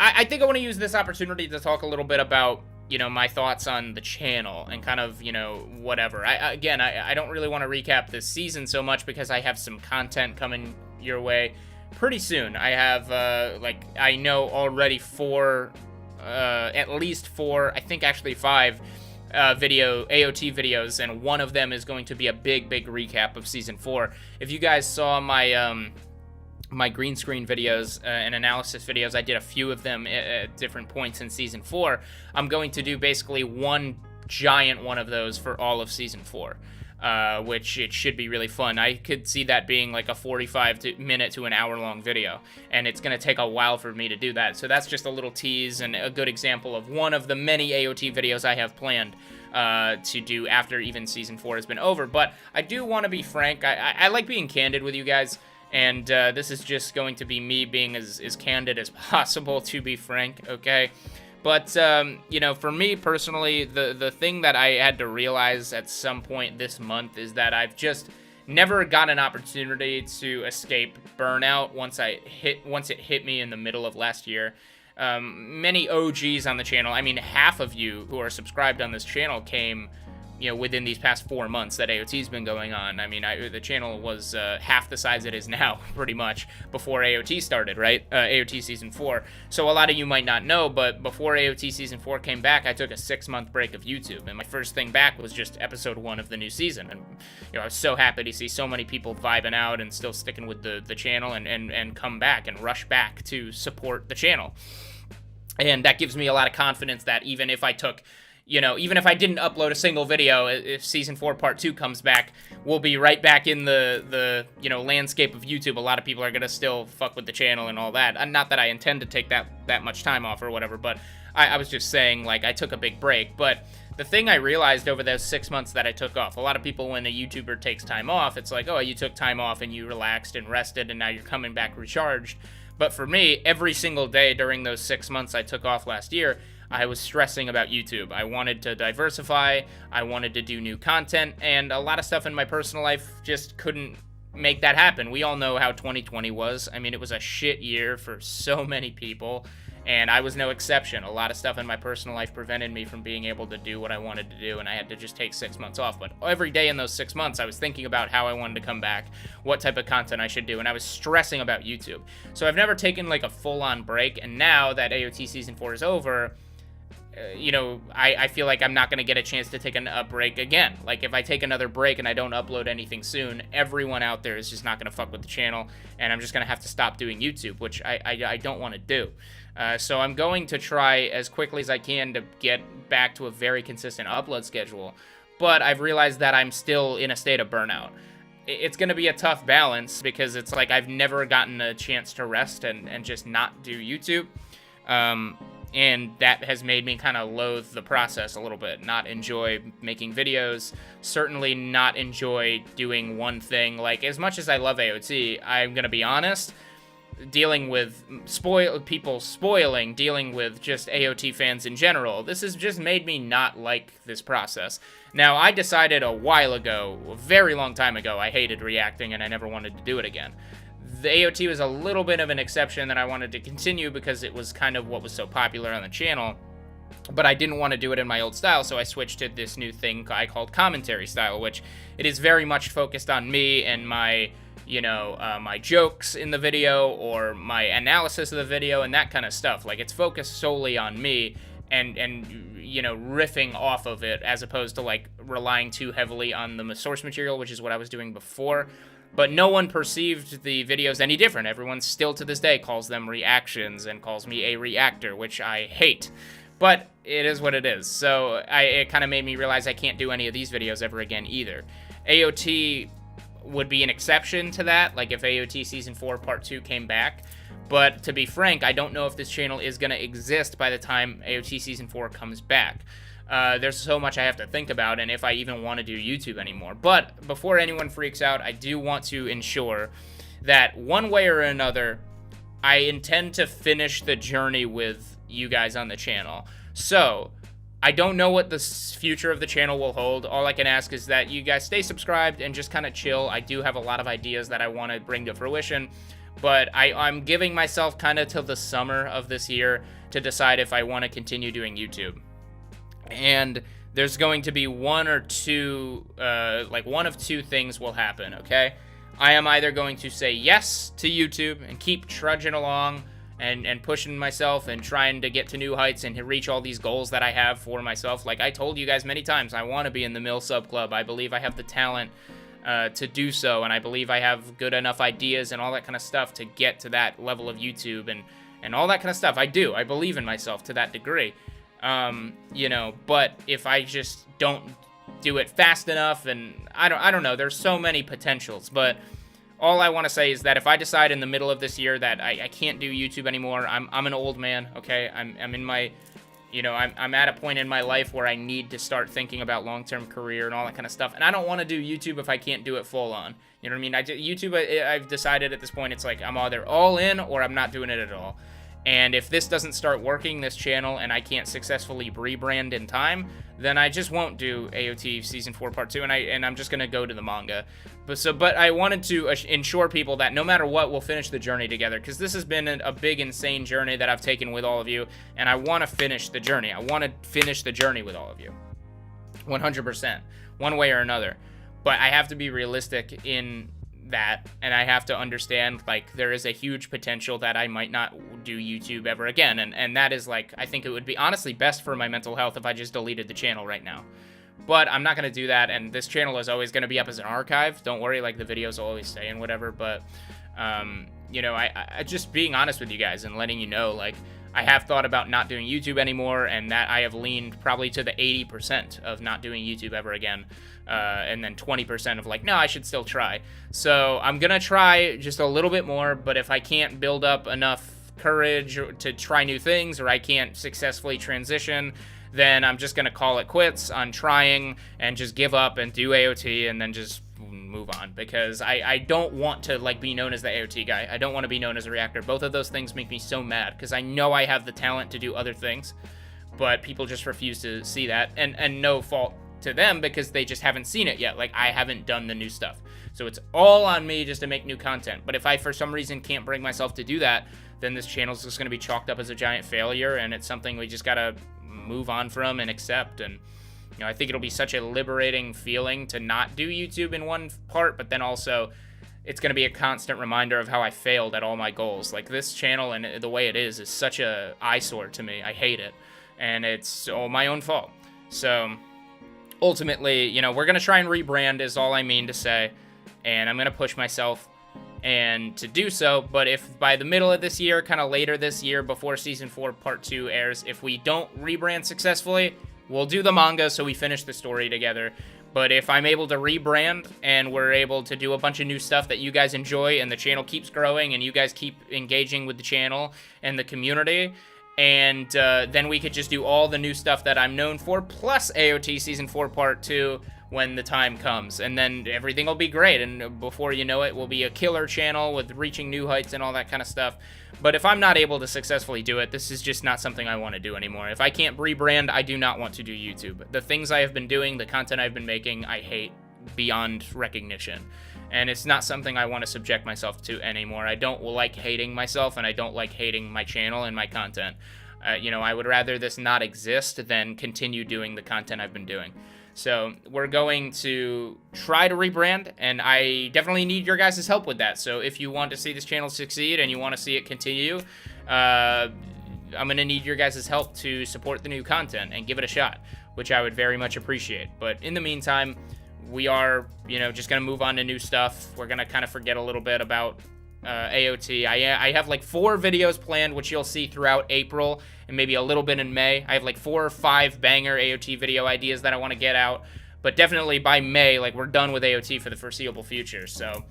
I think I want to use this opportunity to talk a little bit about, you know, my thoughts on the channel and kind of, you know, whatever. I don't really want to recap this season so much because I have some content coming your way pretty soon. I have, I know already at least four, I think actually 5 AOT videos, and one of them is going to be a big recap of Season 4. If you guys saw my, my green screen videos and analysis videos, I did a few of them at different points in Season 4. I'm going to do basically one giant one of those for all of Season 4. Which it should be really fun. I could see that being like a 45-minute to an hour-long video, and it's going to take a while for me to do that. So that's just a little tease and a good example of one of the many AOT videos I have planned to do after even Season 4 has been over. But I do want to be frank. I like being candid with you guys, and this is just going to be me being as candid as possible, to be frank, okay? But, you know, for me personally, the thing that I had to realize at some point this month is that I've just never got an opportunity to escape burnout once it hit me in the middle of last year. Many OGs on the channel, I mean, half of you who are subscribed on this channel came, you know, within these past 4 months that AOT's been going on. I mean, the channel was half the size it is now, pretty much, before AOT started, right? AOT Season 4. So a lot of you might not know, but before AOT Season 4 came back, I took a 6-month break of YouTube, and my first thing back was just episode 1 of the new season. And, you know, I was so happy to see so many people vibing out and still sticking with the channel and come back and rush back to support the channel. And that gives me a lot of confidence that even if I took, you know, even if I didn't upload a single video, if Season 4 Part 2 comes back, we'll be right back in the you know, landscape of YouTube. A lot of people are going to still fuck with the channel and all that. And not that I intend to take that much time off or whatever, but I was just saying, like, I took a big break. But the thing I realized over those 6 months that I took off, a lot of people, when a YouTuber takes time off, it's like, oh, you took time off and you relaxed and rested and now you're coming back recharged. But for me, every single day during those 6 months I took off last year, I was stressing about YouTube. I wanted to diversify, I wanted to do new content, and a lot of stuff in my personal life just couldn't make that happen. We all know how 2020 was. I mean, it was a shit year for so many people, and I was no exception. A lot of stuff in my personal life prevented me from being able to do what I wanted to do, and I had to just take 6 months off. But every day in those 6 months, I was thinking about how I wanted to come back, what type of content I should do, and I was stressing about YouTube. So I've never taken like a full-on break, and now that AOT Season 4 is over, you know, I feel like I'm not going to get a chance to take a break again. Like, if I take another break and I don't upload anything soon, everyone out there is just not going to fuck with the channel, and I'm just going to have to stop doing YouTube, which I don't want to do. So I'm going to try as quickly as I can to get back to a very consistent upload schedule, but I've realized that I'm still in a state of burnout. It's going to be a tough balance because it's like I've never gotten a chance to rest and just not do YouTube. And that has made me kind of loathe the process a little bit, not enjoy making videos, certainly not enjoy doing one thing. Like, as much as I love AOT, I'm going to be honest, dealing with people spoiling, dealing with just AOT fans in general, this has just made me not like this process. Now, I decided a while ago, a very long time ago, I hated reacting and I never wanted to do it again. The AOT was a little bit of an exception that I wanted to continue because it was kind of what was so popular on the channel, but I didn't want to do it in my old style, so I switched to this new thing I called commentary style, which it is very much focused on me and my, you know, my jokes in the video or my analysis of the video and that kind of stuff. Like, it's focused solely on me and you know, riffing off of it as opposed to, like, relying too heavily on the source material, which is what I was doing before. But no one perceived the videos any different. Everyone still to this day calls them reactions and calls me a reactor, which I hate. But it is what it is. So it kind of made me realize I can't do any of these videos ever again either. AOT would be an exception to that, like if AOT Season 4 Part 2 came back. But to be frank, I don't know if this channel is going to exist by the time AOT Season 4 comes back. There's so much I have to think about, and if I even want to do YouTube anymore. But before anyone freaks out, I do want to ensure that one way or another, I intend to finish the journey with you guys on the channel. So, I don't know what the future of the channel will hold. All I can ask is that you guys stay subscribed and just kind of chill. I do have a lot of ideas that I want to bring to fruition. But I'm giving myself kind of till the summer of this year to decide if I want to continue doing YouTube. And there's going to be one of two things will happen, okay? I am either going to say yes to YouTube and keep trudging along and pushing myself and trying to get to new heights and to reach all these goals that I have for myself. Like I told you guys many times, I want to be in the Mill Sub Club. I believe I have the talent to do so, and I believe I have good enough ideas and all that kind of stuff to get to that level of YouTube and all that kind of stuff. I do. I believe in myself to that degree. But if I just don't do it fast enough, and I don't know, there's so many potentials, but all I want to say is that if I decide in the middle of this year that I can't do YouTube anymore, I'm an old man, okay? I'm in my, I'm at a point in my life where I need to start thinking about long-term career and all that kind of stuff, and I don't want to do YouTube if I can't do it full on. You know what I mean? YouTube, I've decided at this point, it's like I'm either all in or I'm not doing it at all. And if this doesn't start working, this channel, and I can't successfully rebrand in time, then I just won't do AOT Season 4 Part 2, and I'm just going to go to the manga. But I wanted to ensure people that no matter what, we'll finish the journey together, because this has been a big, insane journey that I've taken with all of you, and I want to finish the journey. I want to finish the journey with all of you. 100%. One way or another. But I have to be realistic in that, and I have to understand, like, there is a huge potential that I might not do YouTube ever again, and that is, like, I think it would be honestly best for my mental health if I just deleted the channel right now. But I'm not going to do that, and this channel is always going to be up as an archive. Don't worry, like, the videos will always stay and whatever, but, I just being honest with you guys and letting you know, like, I have thought about not doing YouTube anymore, and that I have leaned probably to the 80% of not doing YouTube ever again, and then 20% of like, no, I should still try. So I'm gonna try just a little bit more, but if I can't build up enough courage to try new things, or I can't successfully transition, then I'm just gonna call it quits on trying and just give up and do AOT and then just move on, because I don't want to like be known as the AOT guy. I don't want to be known as a reactor. Both of those things make me so mad, because I know I have the talent to do other things, but people just refuse to see that, and no fault to them, because they just haven't seen it yet. Like, I haven't done the new stuff, so it's all on me just to make new content. But if I for some reason can't bring myself to do that, then this channel is just going to be chalked up as a giant failure, and it's something we just gotta move on from and accept. And I think it'll be such a liberating feeling to not do YouTube in one part, but then also it's going to be a constant reminder of how I failed at all my goals. Like, this channel and the way it is such a eyesore to me. I hate it, and it's all my own fault. So ultimately, we're going to try and rebrand is all I mean to say, and I'm going to push myself and to do so. But if by the middle of this year, kind of later this year, before Season 4 Part 2 airs, if we don't rebrand successfully, we'll do the manga so we finish the story together. But if I'm able to rebrand and we're able to do a bunch of new stuff that you guys enjoy, and the channel keeps growing and you guys keep engaging with the channel and the community, and then we could just do all the new stuff that I'm known for, plus AOT Season 4 Part 2 when the time comes. And then everything will be great, and before you know it, we'll be a killer channel with reaching new heights and all that kind of stuff. But if I'm not able to successfully do it, this is just not something I want to do anymore. If I can't rebrand, I do not want to do YouTube. The things I have been doing, the content I've been making, I hate beyond recognition. And it's not something I want to subject myself to anymore. I don't like hating myself, and I don't like hating my channel and my content. I would rather this not exist than continue doing the content I've been doing. So we're going to try to rebrand, and I definitely need your guys' help with that. So if you want to see this channel succeed and you want to see it continue, I'm going to need your guys' help to support the new content and give it a shot, which I would very much appreciate. But in the meantime, we are, just going to move on to new stuff. We're going to kind of forget a little bit about AOT. I have like 4 videos planned, which you'll see throughout April and maybe a little bit in May. I have like 4 or 5 banger AOT video ideas that I want to get out, but definitely by May, like, we're done with AOT for the foreseeable future. So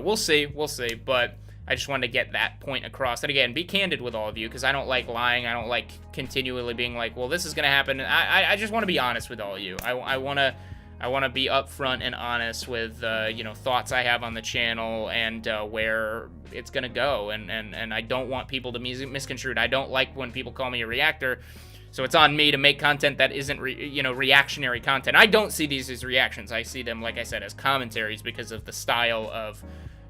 we'll see, but I just wanted to get that point across. And again, be candid with all of you, because I don't like lying. I don't like continually being like, well, this is gonna happen. I just want to be honest with all of you. I want to be upfront and honest with, thoughts I have on the channel and where it's going to go. And I don't want people to misconstrued. I don't like when people call me a reactor. So it's on me to make content that isn't, reactionary content. I don't see these as reactions. I see them, like I said, as commentaries because of the style of,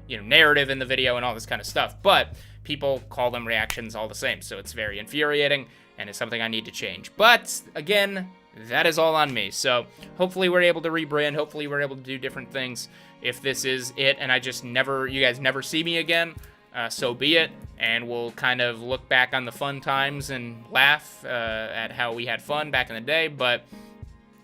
narrative in the video and all this kind of stuff. But people call them reactions all the same, so it's very infuriating, and it's something I need to change. But again, that is all on me. So hopefully we're able to rebrand. Hopefully we're able to do different things. If this is it, and you guys never see me again, so be it. And we'll kind of look back on the fun times and laugh at how we had fun back in the day. But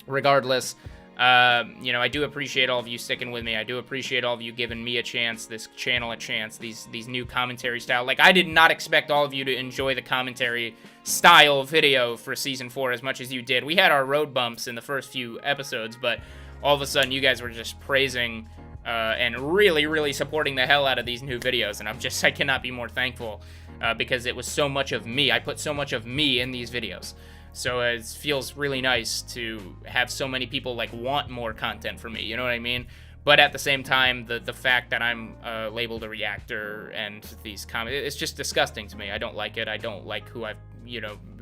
regardless, I do appreciate all of you sticking with me. I do appreciate all of you giving me a chance, this channel a chance, these new commentary style. Like, I did not expect all of you to enjoy the commentary style video for Season 4 as much as you did. We had our road bumps in the first few episodes, but all of a sudden you guys were just praising and really, really supporting the hell out of these new videos. And I cannot be more thankful because it was so much of me. I put so much of me in these videos. So it feels really nice to have so many people want more content from me, you know what I mean? But at the same time, the fact that I'm labeled a reactor and these comments, it's just disgusting to me. I don't like it. I don't like who I've,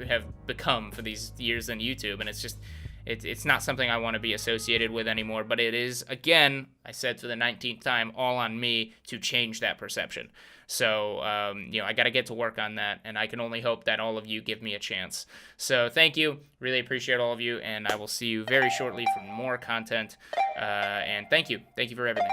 have become for these years on YouTube. And it's just, it's not something I want to be associated with anymore. But it is, again, I said for the 19th time, all on me to change that perception. So, I got to get to work on that, and I can only hope that all of you give me a chance. So, thank you. Really appreciate all of you, and I will see you very shortly for more content. And thank you. Thank you for everything.